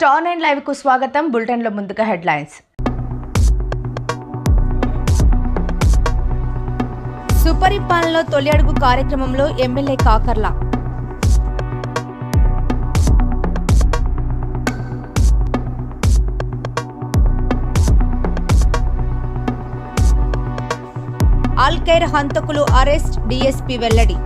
Star 9 live కు స్వాగతం. Bulletin లో ముందుగా హెడ్లైన్స్. సుపరిపాలనలో తొలి అడుగు కార్యక్రమంలో ఎమ్మెల్యే కాకర్ల. ఆల్ఖైర్ హంతకులు అరెస్ట్, డీఎస్పీ వెల్లడి.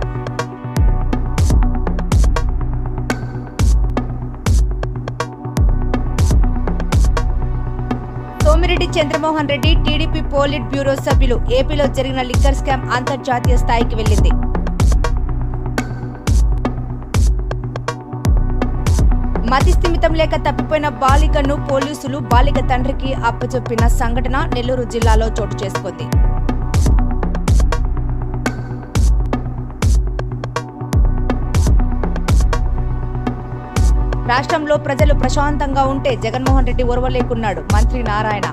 Somireddy Chandramohan Reddy TDP polit bureau సభ్యులు. ఏపీలో జరిగిన లిక్కర్ స్కామ్ అంతర్జాతీయ స్థాయికి వెళ్లింది. మతి స్థిమితం లేక తప్పిపోయిన బాలికను పోలీసులు బాలిక తండ్రికి అప్పచెప్పిన సంఘటన నెల్లూరు జిల్లాలో చోటు చేసుకుంది. రాష్ట్రంలో ప్రజలు ప్రశాంతంగా ఉంటే జగన్మోహన్ రెడ్డి ఓర్వలేకున్నాడు. మంత్రి నారాయణ.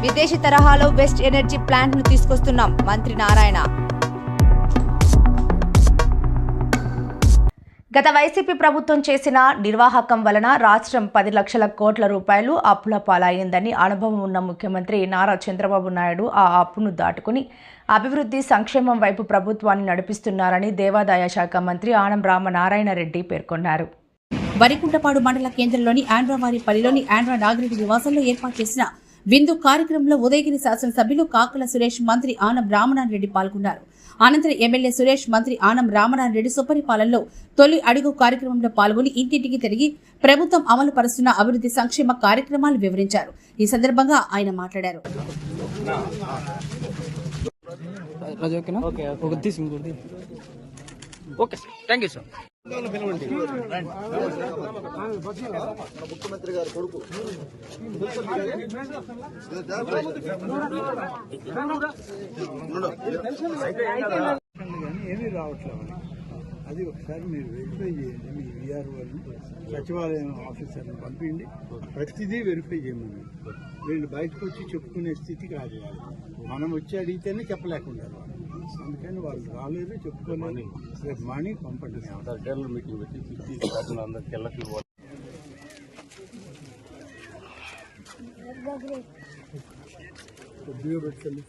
విదేశీ తరహాలో వెస్ట్ ఎనర్జీ ప్లాంట్ ను తీసుకొస్తున్నాం. మంత్రి నారాయణ. గత వైసీపీ ప్రభుత్వం చేసిన నిర్వాహకం వలన రాష్ట్రం 10 లక్షల కోట్ల రూపాయలు అప్పుల పాలయ్యిందని అనుభవం ఉన్న ముఖ్యమంత్రి నారా చంద్రబాబు నాయుడు ఆ అప్పును దాటుకుని అభివృద్ధి సంక్షేమం వైపు ప్రభుత్వాన్ని నడిపిస్తున్నారని దేవాదాయ శాఖ మంత్రి ఆనం రామనారాయణ రెడ్డి పేర్కొన్నారు. వరికుంటపాడు మండల కేంద్రంలోని ఆండ్రావారిపల్లిలోని ఆండ్రా నాగిరెడ్డి నివాసంలో ఏర్పాటు చేసిన విందు కార్యక్రమంలో ఉదయగిరి శాసనసభ్యులు కాకుల సురేష్, మంత్రి ఆనం రామనారాయణ రెడ్డి పాల్గొన్నారు. అనంతరం ఎమ్మెల్యే సురేష్, మంత్రి ఆనం రామనారాయణ రెడ్డి సుపరిపాలనలో తొలి అడుగు కార్యక్రమంలో పాల్గొని ఇంటింటికి తిరిగి ప్రభుత్వం అమలు పరుస్తున్న అభివృద్ధి సంక్షేమ కార్యక్రమాలు వివరించారు. ఈ సందర్భంగా ఆయన మాట్లాడారు. ముఖ్యమంత్రి గారు కొడుకు ఏమీ రావట్లేదు. అది ఒకసారి మీరు వెరిఫై చేయండి. మీ విఆర్ఓని సచివాలయం ఆఫీసర్ని పంపిండి, ప్రతిదీ వెరిఫై చేయమని. వీళ్ళు బయటకు వచ్చి చెప్పుకునే స్థితి కాదు. మనం వచ్చి అడిగితేనే చెప్పలేకుండా, అందుకని వాళ్ళు రాలేదు, చెప్పుకోలేదు. రేపు మార్నింగ్ పంపండి. మీటింగ్ పెట్టి అందరికి వెళ్ళకి కొద్దిగా పెట్టండి.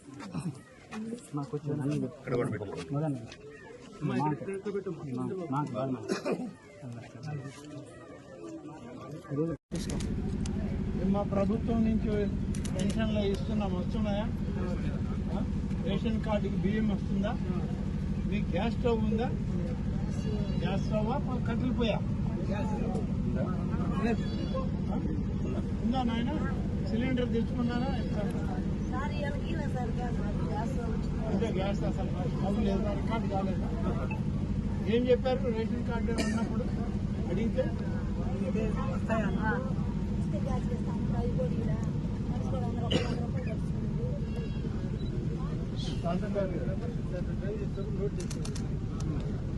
మా ప్రభుత్వం నుంచి పెన్షన్లు ఇస్తున్నాం, వస్తున్నాయా? రేషన్ కార్డుకి బియ్యం వస్తుందా? మీకు గ్యాస్ స్టవ్ ఉందా? గ్యాస్ స్టవ్ కట్టెలు పోయా ఉందా నాయన? సిలిండర్ తెచ్చుకున్నారా? అంటే గ్యాస్ అసలు స్టవ్ లేదా? రికార్డు కాలేదా? ఏం చెప్పారు రేషన్ కార్డు ఉన్నప్పుడు అడిగితే?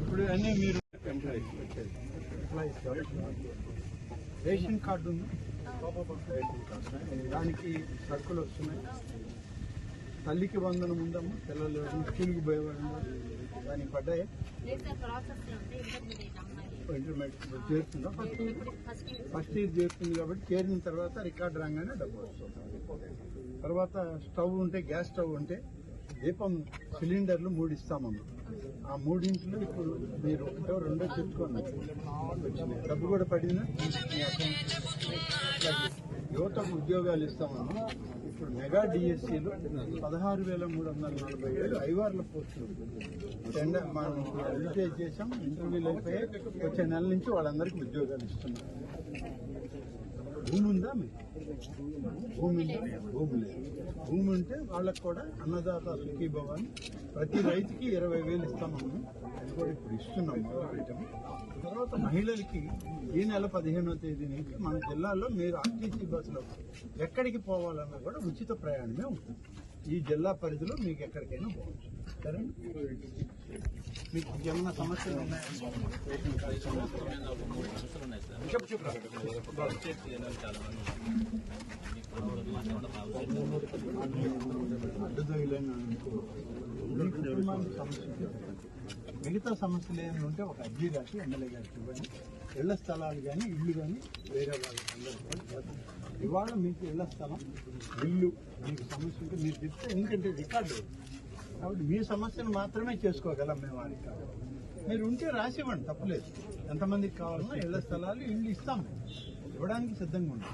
ఇప్పుడు అన్నీ మీరు రేషన్ కార్డు ఉంది, దానికి సరుకులు వస్తున్నాయి. తల్లికి వందనం ఉందమ్మా, పిల్లలు స్కూల్కి పోయేవాడు, దానికి పడ్డాయి. ఇంటర్మీడియట్ చేరుతుందా? ఫస్ట్ ఇయర్ చేరుతుంది కాబట్టి చేరిన తర్వాత రికార్డు రాగానే డబ్బు వస్తుంది. తర్వాత స్టవ్ ఉంటే, గ్యాస్ స్టవ్ ఉంటే దీపం సిలిండర్లు 3 ఇస్తామమ్మా. ఆ 3 ఇప్పుడు మీరు 1 2 తెచ్చుకోండి. డబ్బు కూడా పడిందా? యువతకు ఉద్యోగాలు ఇస్తామమ్మా. ఇప్పుడు మెగా డిఎస్సీలు 16,347 ఐవార్ల పోస్టులు మనం రిలీజ్ చేసాం. ఇంటర్వ్యూలు అయిపోయాయి. వచ్చే నెల నుంచి వాళ్ళందరికీ ఉద్యోగాలు ఇస్తున్నాం. భూమి ఉందా మీకు? భూమి ఉందా? భూమి లేదు. భూమి ఉంటే వాళ్ళకు కూడా అన్నదాత సుఖీభవ అని ప్రతి రైతుకి 20,000 ఇస్తామమ్మా. అది కూడా ఇప్పుడు ఇస్తున్నాం, మొదలు పెట్టాము. తర్వాత మహిళలకి ఈ నెల 15వ తేదీ నుంచి మన జిల్లాలో మీరు ఆర్టీసీ బస్సులో ఎక్కడికి పోవాలన్నా కూడా ఉచిత ప్రయాణమే ఉంటుంది. ఈ జిల్లా పరిధిలో మీకు ఎక్కడికైనా పోవచ్చు. సరే, మీకు ఏమైనా సమస్యలు ఉన్నాయా? మిగతా సమస్యలు ఏమైనా ఉంటే ఒక అర్జీ రాసి ఎమ్మెల్యే గారికి ఇవ్వండి. ఇళ్ల స్థలాలు కానీ ఇల్లు కానీ వేరే వాళ్ళకి అందరూ ఇవాళ మీకు ఇళ్ల స్థలం ఇల్లు మీకు సమస్య ఉంటే మీరు చెప్తే, ఎందుకంటే రికార్డు కాబట్టి మీ సమస్యను మాత్రమే చేసుకోగలం మేము ఆ రికార్డు. మీరు ఉంటే రాసి ఇవ్వండి, తప్పలేదు. ఎంతమందికి కావాలన్నా ఇళ్ల స్థలాలు ఇల్లు ఇస్తాం, ఇవ్వడానికి సిద్ధంగా ఉంటాం.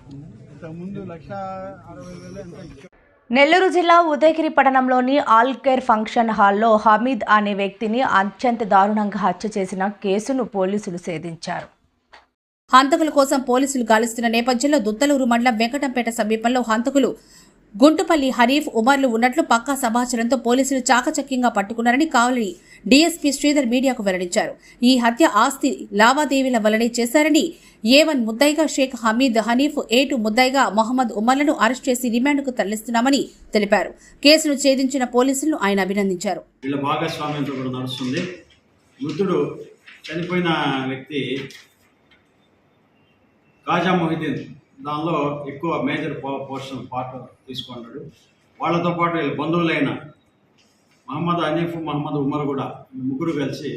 ఇంతకుముందు 1,60,000 ఎంత ఇచ్చాం. నెల్లూరు జిల్లా ఉదయగిరి పట్టణంలోని ఆల్కేర్ ఫంక్షన్ హాల్లో హమీద్ అనే వ్యక్తిని అత్యంత దారుణంగా హత్య చేసిన కేసును పోలీసులు ఛేదించారు. హంతకుల కోసం పోలీసులు గాలిస్తున్న నేపథ్యంలో దుత్తలూరు మండలం వెంకటంపేట సమీపంలో హంతకులు గుంటుపల్లి హరీఫ్ ఉమర్లు ఉన్నట్లు పక్కా సమాచారంతో పోలీసులు చాకచక్యంగా పట్టుకున్నారని కావలి డీఎస్పీ శ్రీధర్ మీడియాకు వెల్లడించారు. ఈ హత్య ఆస్తి లావాదేవీల వల్లనే చేశారని A1 ముద్దాయిగా షేక్ హమీద్ హనీఫ్, A2 ముద్దాయిగా మొహమ్మద్ ఉమర్లను అరెస్ట్ చేసి రిమాండ్కు తరలిస్తున్నామని తెలిపారు. కేసును ఛేదించిన పోలీసులను ఆయన అభినందించారు. వీళ్ళ భాగస్వామ్యంతో కూడా నడుస్తుంది. మృతుడు చనిపోయిన వ్యక్తి కాజా మొహిద్దీన్ దానిలో ఎక్కువ మేజర్ పోర్షన్ పార్ట్ తీసుకున్నాడు. వాళ్ళతో పాటు వీళ్ళ బంధువులైన మహమ్మద్ హనీఫ్, మహమ్మద్ ఉమర్ కూడా ముగ్గురు కలిసి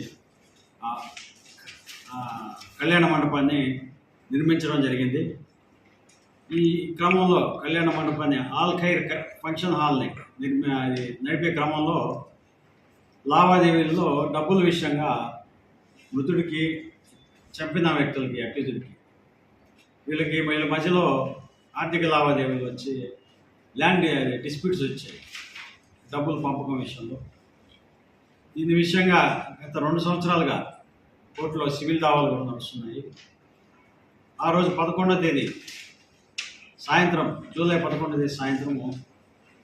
కళ్యాణ మండపాన్ని నిర్మించడం జరిగింది. ఈ క్రమంలో కళ్యాణ మండపాన్ని ఆల్ఖైర్ ఫంక్షన్ హాల్ని నడిపే క్రమంలో లావాదేవీల్లో డబ్బుల విషయంగా మృతుడికి, చంపిన వ్యక్తులకి, అక్యూజుడికి వీళ్ళ మధ్యలో ఆర్థిక లావాదేవీలు వచ్చి ల్యాండ్ డిస్ప్యూట్స్ వచ్చాయి డబ్బులు పంపకం విషయంలో. దీని విషయంగా గత 2 సంవత్సరాలుగా కోర్టులో సివిల్ దావాలు కూడా నడుస్తున్నాయి. ఆ రోజు 11వ తేదీ సాయంత్రం, జూలై 11వ తేదీ సాయంత్రం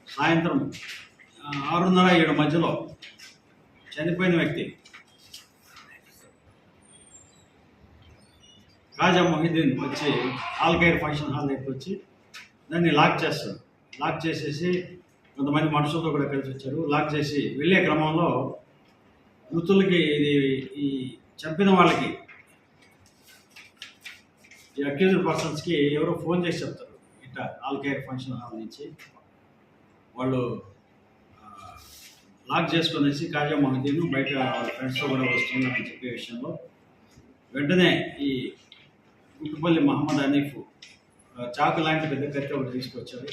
6:30-7 మధ్యలో చనిపోయిన వ్యక్తి కాజా మొహిద్దీన్ వచ్చి ఆల్ఖైర్ ఫంక్షన్ హాల్ దగ్గరికి వచ్చి దాన్ని లాక్ చేస్తాడు. లాక్ చేసేసి కొంతమంది మనుషులతో కూడా కలిసి వచ్చారు. లాక్ చేసి వెళ్ళే క్రమంలో మృతులకి ఈ చంపిన వాళ్ళకి, ఈ అక్యూజ్డ్ పర్సన్స్కి ఎవరో ఫోన్ చేసి చెప్తారు, ఇట్లా ఆల్ఖైర్ ఫంక్షన్ హాల్ నుంచి వాళ్ళు లాక్ చేసుకునేసి కాజా మొహిద్దీన్ బయట వాళ్ళ ఫ్రెండ్స్తో కూడా వస్తున్నారని చెప్పే విషయంలో వెంటనే ఈ గుంటుపల్లి మహమ్మద్ హనీఫ్ చాకు లాంటి పెద్ద కత్తి ఒకటి తీసుకొచ్చాడు.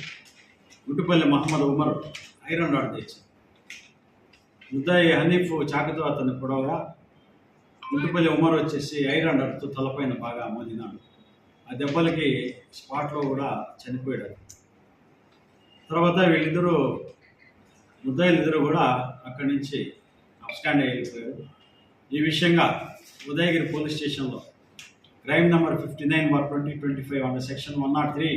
గుంటుపల్లి మహమ్మద్ ఉమర్ ఐరన్ రాడ్ తెచ్చాడు. ముద్దాయి హనీఫ్ చాకుతో అతన్ని పొడవగా గుంటుపల్లి ఉమర్ వచ్చేసి ఐరన్ రాడ్తో తలపైన బాగా మోదినాడు. ఆ దెబ్బలకి స్పాట్లో కూడా చనిపోయాడు. తర్వాత ముద్దాయిలిద్దరూ కూడా అక్కడి నుంచి అబ్స్కాండ్ అయిపోయారు. ఈ విషయంగా ఉదయగిరి పోలీస్ స్టేషన్లో crime number 59/2025 under section 103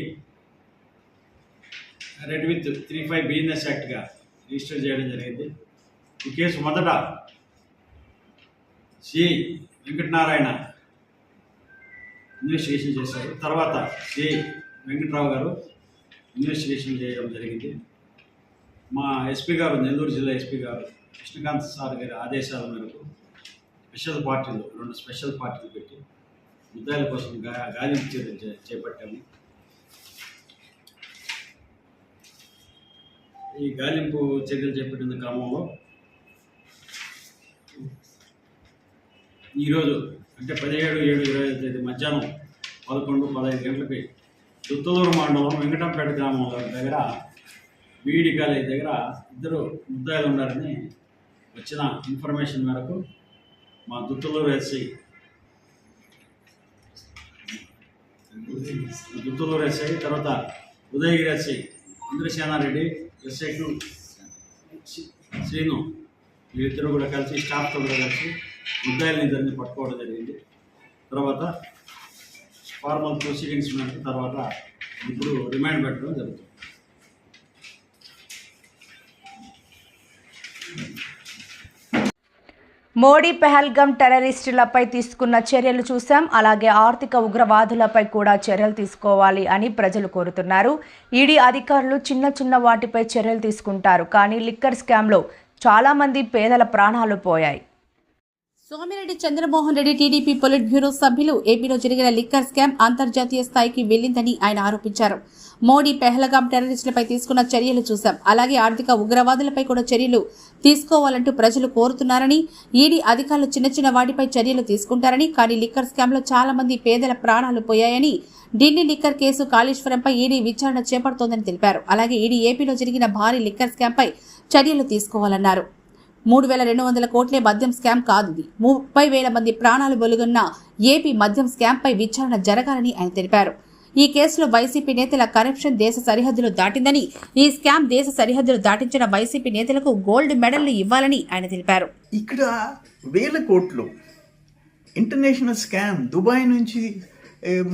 read with 35 BNS యాక్ట్గా రిజిస్టర్ చేయడం జరిగింది. ఈ కేసు మొదట సి వెంకటనారాయణ ఇన్వెస్టిగేషన్ చేశారు. తర్వాత సి వెంకట్రావు గారు ఇన్వెస్టిగేషన్ చేయడం జరిగింది. మా ఎస్పీ గారు, నెల్లూరు జిల్లా ఎస్పీ గారు కృష్ణకాంత్ సార్ గారి ఆదేశాల మేరకు 2 స్పెషల్ పార్టీలు పెట్టి ముద్దాయిల కోసం గాలింపు చర్యలు చేపట్టాము. ఈ గాలింపు చర్యలు చేపట్టిన క్రమంలో ఈరోజు అంటే 17/7/25 తేదీ మధ్యాహ్నం 11-15 గంటలకి దుత్తలూరు మండలం వెంకటంపేట గ్రామంలో దగ్గర బీఈడి కాలేజ్ దగ్గర 2 ముద్దాయిలు ఉన్నారని వచ్చిన ఇన్ఫర్మేషన్ మేరకు మా దుత్తలూరు ఎస్ఐ తర్వాత ఉదయగిరి ఎస్ఐ ఇంద్రసేనారెడ్డి, ఎస్ఐ2 శ్రీను వీళ్ళిద్దరూ కూడా కలిసి స్టాఫ్తో కూడా కలిసి ముద్దాయిలని ఇద్దరిని పట్టుకోవడం జరిగింది. తర్వాత ఫార్మల్ ప్రొసీడింగ్స్ మేరకు తర్వాత ఇప్పుడు రిమాండ్ పెట్టడం జరుగుతుంది. మోడీ పెహల్గం టెర్రరిస్టులపై తీసుకున్న చర్యలు చూశాం, అలాగే ఆర్థిక ఉగ్రవాదులపై కూడా చర్యలు తీసుకోవాలి అని ప్రజలు కోరుతున్నారు. ఈడీ అధికారులు చిన్న వాటిపై చర్యలు తీసుకుంటారు, కానీ లిక్కర్ స్కామ్లో చాలామంది పేదల ప్రాణాలు పోయాయి. Somireddy Chandramohan Reddy TDP polit bureau సభ్యులు ఏపీలో జరిగిన లిక్కర్ స్కామ్ అంతర్జాతీయ స్థాయికి వెళ్లిందని ఆయన ఆరోపించారు. మోడీ పెహల్గాం టెర్రరిస్టులపై తీసుకున్న చర్యలు చూశాం. అలాగే ఆర్థిక ఉగ్రవాదులపై కూడా చర్యలు తీసుకోవాలంటూ ప్రజలు కోరుతున్నారని, ఈడీ అధికారులు చిన్న చిన్న వాటిపై చర్యలు తీసుకుంటారని, కానీ లిక్కర్ స్కామ్లో చాలా మంది పేదల ప్రాణాలు పోయాయని, ఢిల్లీ లిక్కర్ కేసు కాళేశ్వరంపై ఈడీ విచారణ చేపడుతోందని తెలిపారు. అలాగే ఈడీ ఏపీలో జరిగిన భారీ లిక్కర్ స్కామ్పై చర్యలు తీసుకోవాలన్నారు. 3,200 కోట్లే మద్యం స్కామ్ కాదు, 30,000 మంది ప్రాణాలు బొలుగున్న ఏపీ మద్యం స్కామ్పై విచారణ జరగాలని ఆయన తెలిపారు. ఈ కేసులో వైసీపీ నేతల కరప్షన్ దేశ సరిహద్దులు దాటిందని, ఈ స్కామ్ దేశ సరిహద్దులు దాటించిన వైసీపీ నేతలకు గోల్డ్ మెడల్లు ఇవ్వాలని ఆయన తెలిపారు. ఇక్కడ 1,000 కోట్లు ఇంటర్నేషనల్ స్కామ్, దుబాయ్ నుంచి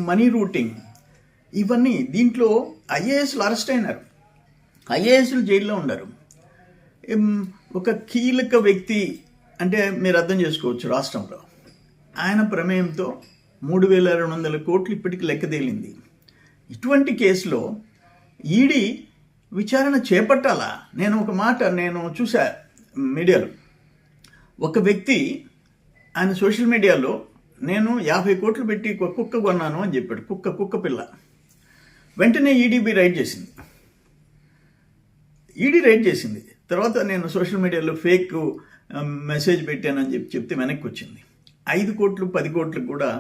మనీ రూటింగ్, ఇవన్నీ దీంట్లో ఐఏఎస్లు అరెస్ట్ అయినారు, ఐఏఎస్లు జైల్లో ఉన్నారు. ఒక కీలక వ్యక్తి అంటే మీరు అర్థం చేసుకోవచ్చు, రాష్ట్రంలో ఆయన ప్రమేయంతో 3,200 కోట్లు ఇప్పటికి లెక్క తేలింది. ఇటువంటి కేసులో ఈడీ విచారణ చేపట్టాలా? నేను చూసా మీడియాలో, ఒక వ్యక్తి ఆయన సోషల్ మీడియాలో నేను 50 కోట్లు పెట్టి ఒక కుక్క కొన్నాను అని చెప్పాడు. కుక్క పిల్ల. వెంటనే ఈడీ రైడ్ చేసింది. తర్వాత నేను సోషల్ మీడియాలో ఫేక్ మెసేజ్ పెట్టానని చెప్తే వెనక్కి వచ్చింది. 5 కోట్లు 10 కోట్లకు కూడా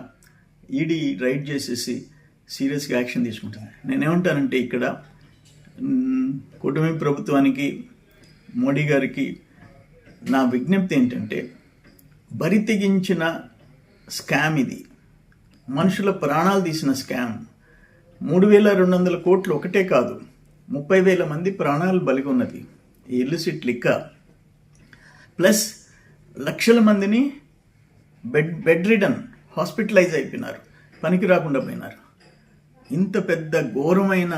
ఈడీ రైడ్ చేసేసి సీరియస్గా యాక్షన్ తీసుకుంటుంది. నేనేమంటానంటే ఇక్కడ కూటమి ప్రభుత్వానికి, మోడీ గారికి నా విజ్ఞప్తి ఏంటంటే, బరి తెగించిన స్కామ్ ఇది, మనుషుల ప్రాణాలు తీసిన స్కామ్. 3,200 కోట్లు ఒకటే కాదు, 30,000 మంది ప్రాణాలు బలిగి ఉన్నది ఈ ఇల్లిసిట్ లిక్కర్. ప్లస్ లక్షల మందిని బెడ్ రిడన్, హాస్పిటలైజ్ అయిపోయినారు, పనికి రాకుండా పోయినారు. ఇంత పెద్ద ఘోరమైన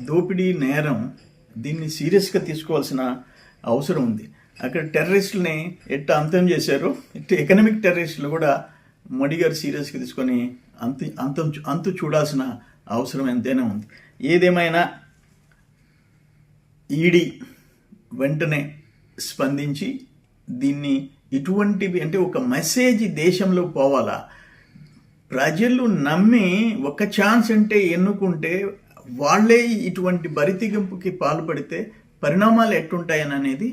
దోపిడీ నేరం, దీన్ని సీరియస్గా తీసుకోవాల్సిన అవసరం ఉంది. అక్కడ టెర్రరిస్టులని ఎట్లా అంతం చేశారో, ఎకనామిక్ టెర్రరిస్టులు కూడా మోడీ గారు సీరియస్గా తీసుకొని అంతు చూడాల్సిన అవసరం ఎంతైనా ఉంది. ఏదేమైనా ఈడీ వెంటనే స్పందించి దీన్ని, ఇటువంటివి అంటే ఒక మెసేజ్ దేశంలో పోవాలా, ప్రజలు నమ్మి ఒక ఛాన్స్ అంటే ఎన్నుకుంటే వాళ్ళే ఇటువంటి బరితెగింపుకి పాల్పడితే పరిణామాలు ఎట్టుంటాయని అనేది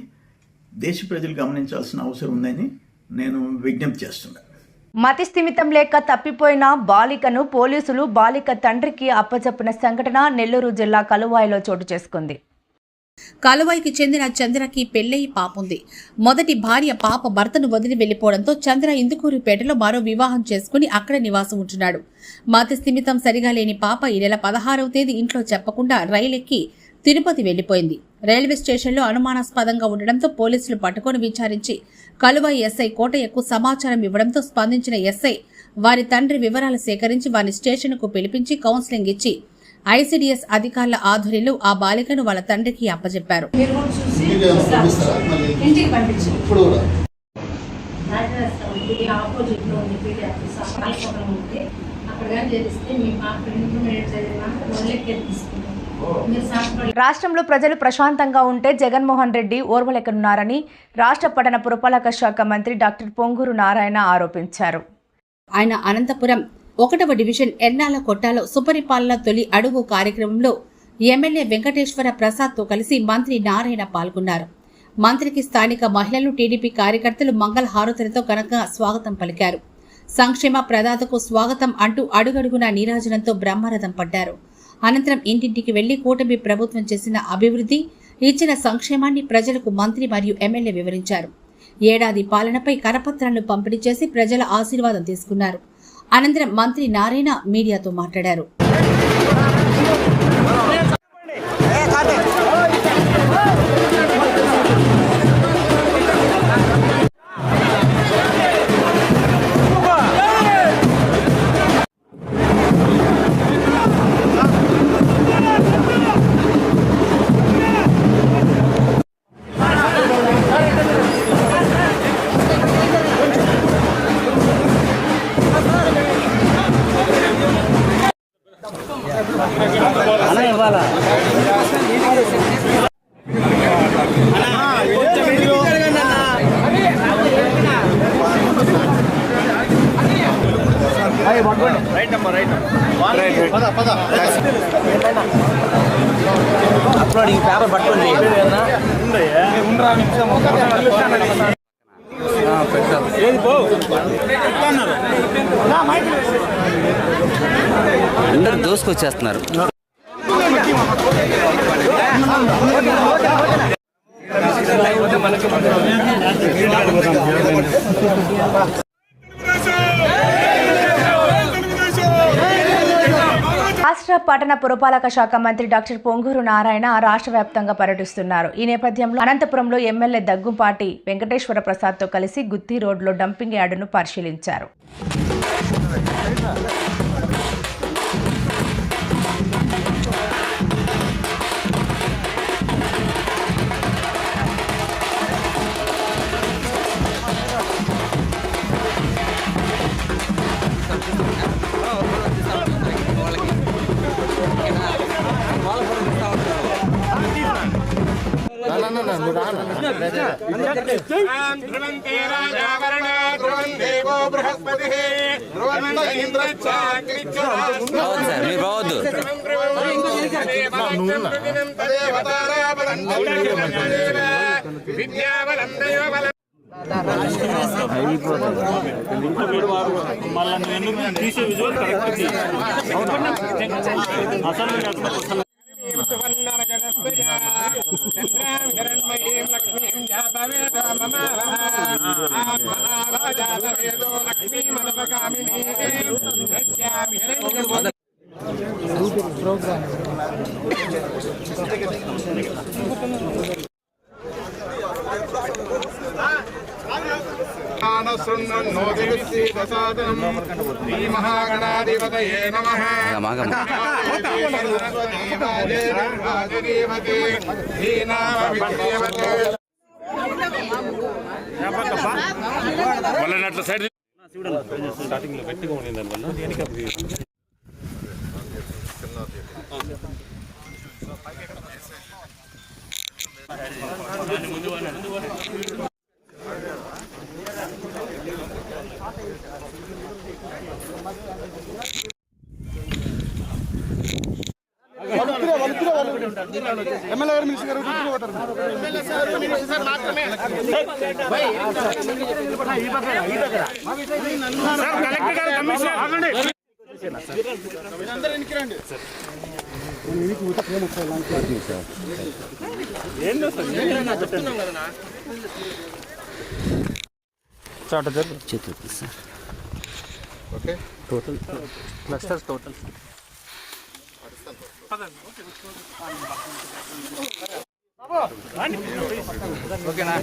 దేశ ప్రజలు గమనించాల్సిన అవసరం ఉందని నేను విజ్ఞప్తి చేస్తున్నాను. మతి స్థిమితం లేక తప్పిపోయిన బాలికను పోలీసులు బాలిక తండ్రికి అప్పచెప్పిన సంఘటన నెల్లూరు జిల్లా కలువాయిలో చోటు చేసుకుంది. కలువాయికి చెందిన చంద్రకి పెళ్లయి పాపుంది. మొదటి భార్య పాప భర్తను వదిలి వెళ్లిపోవడంతో చంద్ర ఇందుకూరుపేటలో మరో వివాహం చేసుకుని అక్కడ నివాసం ఉంటున్నాడు. మతి స్థిమితం సరిగా లేని పాప ఈ నెల 16వ తేదీ ఇంట్లో చెప్పకుండా రైలెక్కి తిరుపతి వెళ్లిపోయింది. రైల్వే స్టేషన్లో అనుమానాస్పదంగా ఉండడంతో పోలీసులు పట్టుకొని విచారించి కలువాయి ఎస్ఐ కోటయ్యకు సమాచారం ఇవ్వడంతో స్పందించిన ఎస్ఐ వారి తండ్రి వివరాలు సేకరించి వారిని స్టేషన్కు పిలిపించి కౌన్సిలింగ్ ఇచ్చి ఐసీడీఎస్ అధికారుల ఆధ్వర్యంలో ఆ బాలికను వాళ్ళ తండ్రికి అప్పచెప్పారు. రాష్ట్రంలో ప్రజలు ప్రశాంతంగా ఉంటే జగన్మోహన్ రెడ్డి ఓర్వలేకనున్నారని రాష్ట్ర పట్టణ పురపాలక శాఖ మంత్రి డాక్టర్ పొంగూరు నారాయణ ఆరోపించారు. ఆయన అనంతపురం 1వ డివిజన్ ఎర్నాల కొట్టాలో సుపరిపాలన తొలి అడుగు కార్యక్రమంలో ఎమ్మెల్యే వెంకటేశ్వర ప్రసాద్తో కలిసి మంత్రి నారాయణ పాల్గొన్నారు. మంత్రికి స్థానిక మహిళలు, టీడీపీ కార్యకర్తలు మంగళ హారతులతో ఘనంగా స్వాగతం పలికారు. సంక్షేమ ప్రదాతకు స్వాగతం అంటూ అడుగడుగునా నీరాజనంతో బ్రహ్మరథం పడ్డారు. అనంతరం ఇంటింటికి వెళ్లి కూటమి ప్రభుత్వం చేసిన అభివృద్ధి, ఇచ్చిన సంక్షేమాన్ని ప్రజలకు మంత్రి మరియు ఎమ్మెల్యే వివరించారు. ఏడాది పాలనపై కరపత్రాలను పంపిణీ చేసి ప్రజల ఆశీర్వాదం తీసుకున్నారు. అనంతరం మంత్రి నారాయణ మీడియాతో మాట్లాడారు. ఇవ్వాలా అప్లోడింగ్ పేపర్ పట్టుకోండి. అందరు దోసుకొచ్చేస్తున్నారు. రాష్ట్ర పట్టణ పురపాలక శాఖ మంత్రి డాక్టర్ పొంగూరు నారాయణ రాష్ట్ర వ్యాప్తంగా పర్యటిస్తున్నారు. ఈ నేపథ్యంలో అనంతపురంలో ఎమ్మెల్యే దగ్గుపాటి వెంకటేశ్వర ప్రసాద్తో కలిసి గుత్తి రోడ్లో డంపింగ్ యార్డును పరిశీలించారు. మీరు రావద్దు. స్టార్టింగ్ లో గట్టిగా ఉండింది దానివల్ల టోటల్ క్లస్టర్స్ టోటల్ ఓకేనా.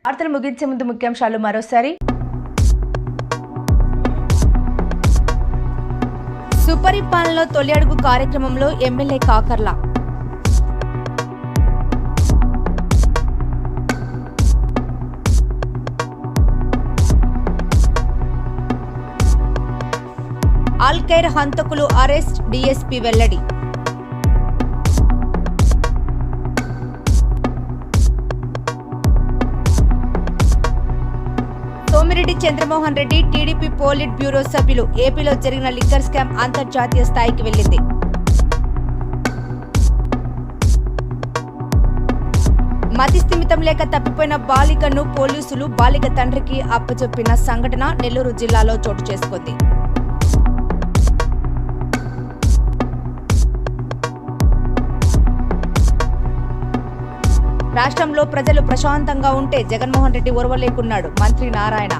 వార్తలు ముగించే ముందు ముఖ్యాంశాలు మరోసారి. సుపరిపాలనలో తొలి అడుగు కార్యక్రమంలో ఎమ్మెల్యే కాకర్ల. ఆల్ఖైర్ హంతకులు అరెస్ట్, డీఎస్పీ వెల్లడి. Somireddy Chandramohan Reddy TDP polit bureau సభ్యులు. ఏపీలో జరిగిన లిక్కర్ స్కామ్ అంతర్జాతీయ స్థాయికి వెళ్లింది. మతి స్థిమితం లేక తప్పిపోయిన బాలికను పోలీసులు బాలిక తండ్రికి అప్పచెప్పిన సంఘటన నెల్లూరు జిల్లాలో చోటు చేసుకుంది. రాష్ట్రంలో ప్రజలు ప్రశాంతంగా ఉంటే జగన్మోహన్ రెడ్డి ఓర్వలేకున్నాడు. మంత్రి నారాయణ.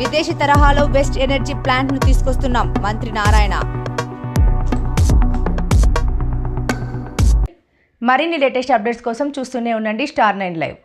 విదేశీ తరహాలో వెస్ట్ ఎనర్జీ ప్లాంట్ ను తీసుకొస్తున్నాం. మంత్రి నారాయణ. మరిన్ని లేటెస్ట్ అప్డేట్స్ కోసం చూస్తూనే ఉండండి స్టార్ 9 లైవ్.